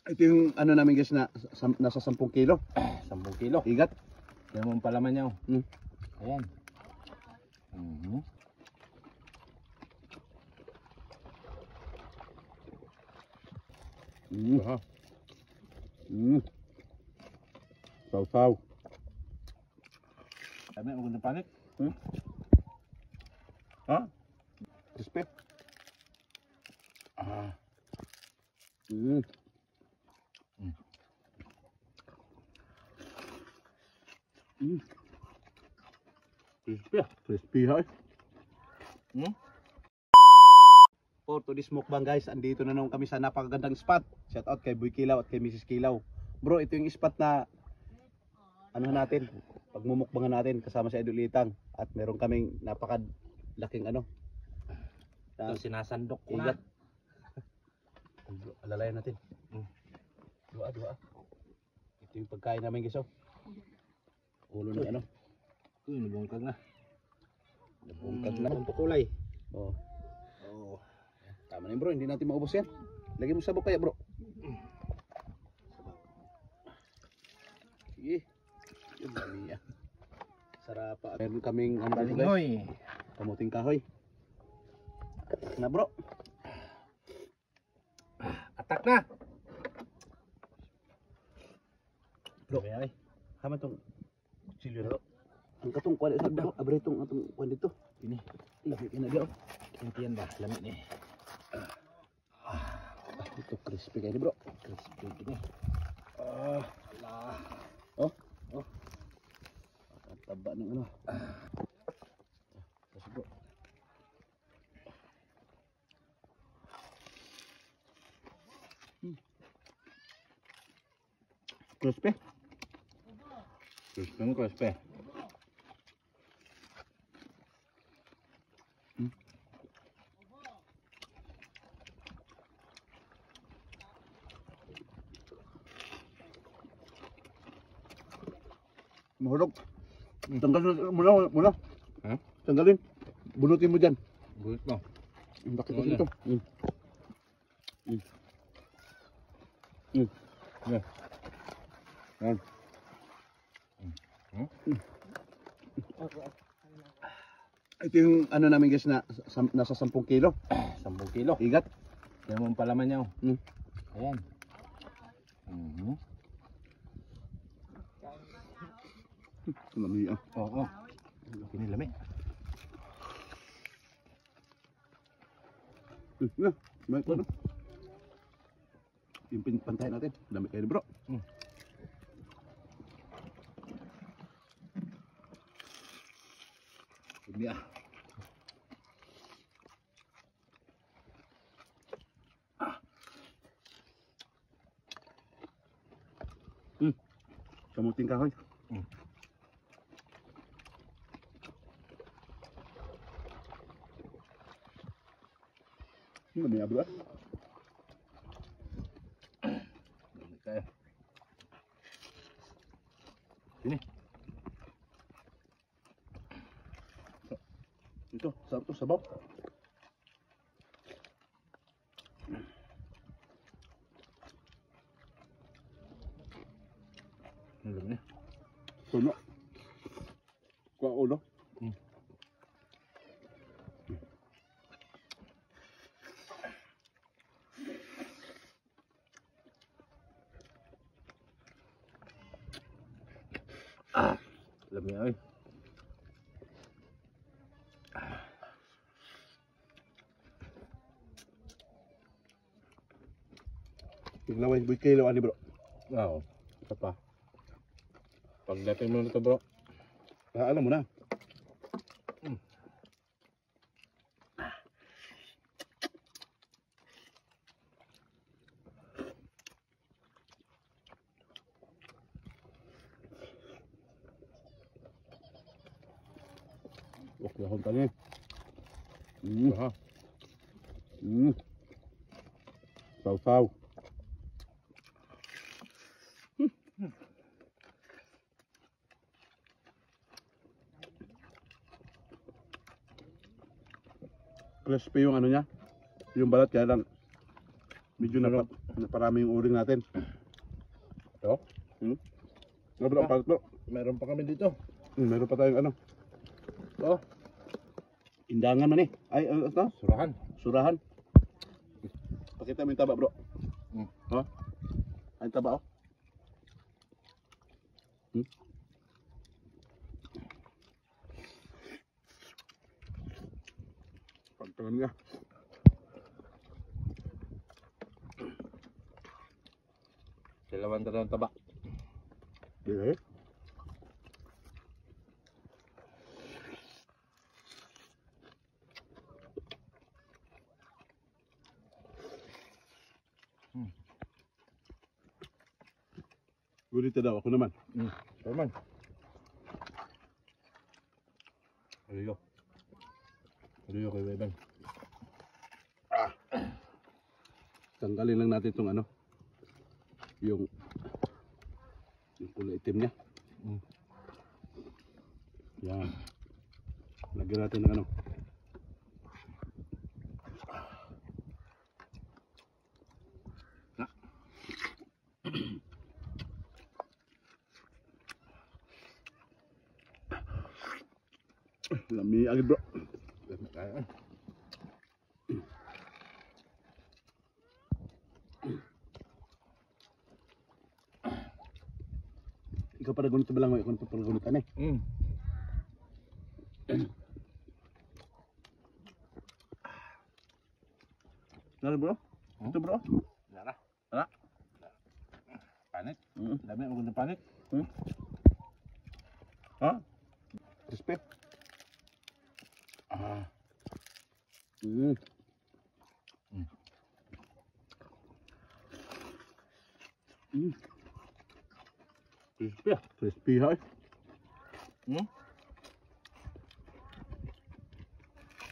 Ito yung ano namin guys na nasa 10 kilo. 10 kilo. Igat. Yan mo ang palaman niya. Ayan. Saw-saw. Sabi, magandang panit. Ha? Crispy. Crispy. Crispy ha. For today's mukbang guys, andito na naman kami sa napakagandang spot. Shout out kay Boy Kilaw at kay Mrs. Kilaw. Bro, ito yung spot na ano natin, pagmumukbangan natin kasama sa Idol Itang. At meron kaming napakalaking ano. Ito sinasandok ko igat. na. Alalayan natin. Dua. Ito yung pagkain namin guys. Ulo ng ano. Uy, nabungkag na. Nabungkag na. Ang pakulay. Oh. Tama na yun bro, hindi natin maubos yan. Lagyan mo sabok kaya bro. Sige. Yun dami yan. Sarap pa. Meron kaming ano dito guys. Kamuting kahoy. Na bro. Atak na. Bro, hama itong silyo na bro. Ang katong kuwan sa bro, abre itong atong kuwan dito. Ini na bro. Kintiyan ba? Lamit ni. Ito crispy kayo bro. Crispy gini. Oh. Ang taba ng ano. Kasi bro. Crispy. Crispy. Mahulog. Tanggalin muna. Ha? Tanggalin. Bunutin mo dyan. Bunot mo. Bakit kasi ito? Yan. Ito yung ano namin guys na nasa 10 kilo. 10 kilo. Igat. Yan mo ang palaman niya. Ayan. Lami ah. Oo. Kinilami. Na, may ko na. Yung pinpantayan natin. Dami kayo bro. Hindi ah. Kamuting kahoy. Dami ah bro. Kaya. Sini. Ito, sarap to, sabaw. Ang lami niya. Tuno. Kuha ulo. Lami niya. Tingnan mo yung Boy Kilaw ani bro. Oo. Isa pa. Pagdating mo nito bro. Alam mo na. Okay, akong tani. Saw-saw. Crispy yung ano niya. Yung balat kaya lang Medyo naparami yung uling natin. Ito? Ano bro, ang palit bro? Meron pa kami dito. Meron pa tayong ano? Ito. Indangan man eh. Ay, ito? Surahan. Surahan. Pakita mo yung taba bro. Hmm. Ha? Ay, taba oh. Pagtangan niya. Silawan na ng taba. Hindi. Gulita daw ako naman. Herman. Aliyo. Aliyo kay Weban. Tanggalin lang natin itong ano. Yung kulay itim niya. Yan. Lagyan natin ng ano. Lami agad bro. Ikaw para gunit ba lang mo? Ikaw para gunit ano eh? Nara bro? Ito bro? Nara. Nara? Panik. Dami ako ng panik. Ha? Crispy? Ah. Crispy. Crispy ha eh.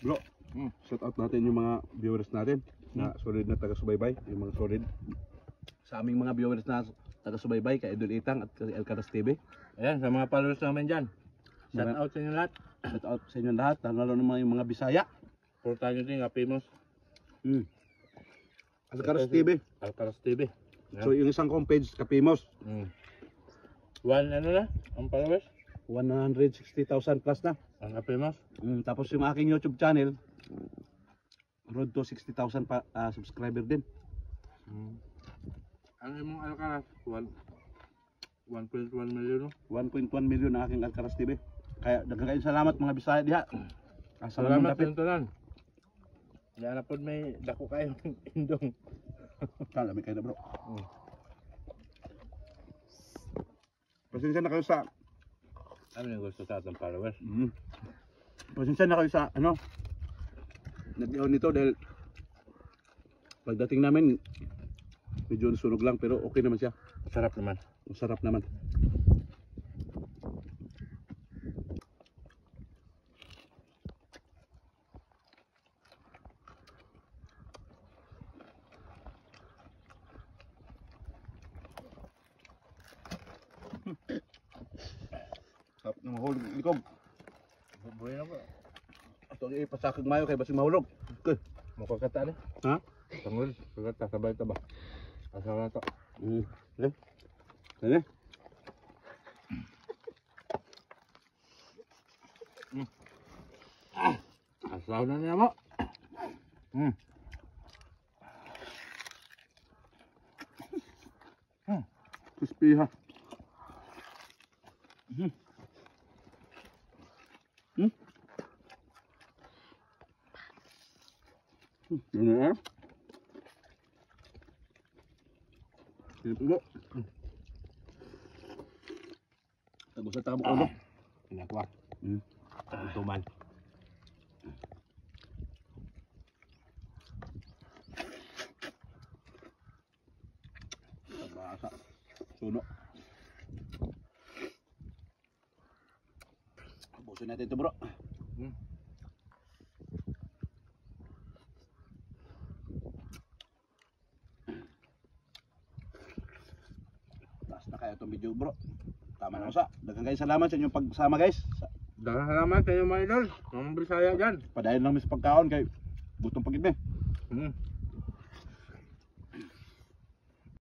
Bro, shout out natin yung mga viewers natin na solid na taga-subaybay, yung mga solid sa aming mga viewers na taga-subaybay kay Idol Itang at kay Alcaraz TV. Ayan, sa mga followers namin dyan. Shout out sa inyo lahat. Shout out sa inyo lahat, lalo naman yung mga Bisaya. Porta nyo din, Apimos. Alcaraz TV. Alcaraz TV. So yung isang kong page, Kapimos. Ano na? Ang followers? 160,000 plus na. Ang Apimos? Tapos yung aking YouTube channel, road to 60,000 subscriber din. Ano yung mga Alcaraz? 1.1 million, no? 1.1 million ang aking Alcaraz TV. Kaya daghang salamat mga Bisaya diha. Salamat sa tanan. Yan na po may dako kayo indong. Kala may kayo na bro. Pasensya na kayo sa Ano yung gusto sa atong followers? pasensya na kayo sa ano nag-ihaw nito dahil pagdating namin medyo sunog lang pero okay naman siya. Sarap naman. Masarap naman. Sarap ng mahulog likog. Buhay na po. Ito ang ipasakag mayo kay basing mahulog. Okay. Mukakata na. Ha? Tangol. Pagkata sabay ito ba? Asal na ito. Ano? Asaw na niya mo. Crispy ha. Ano na? Sino po? Tagos na tabo ko do. Pinakwa. Tuman. Basa. Suno. Busin natin ito bro. Taas na kaya itong video bro. Tama na sa. Daghang kayo salamat sa inyong pagsama guys. Daghang salamat kayo mga idol. Mga Bisaya dyan. Padayon lang mi sa pagkaon kay gutom pagid mi.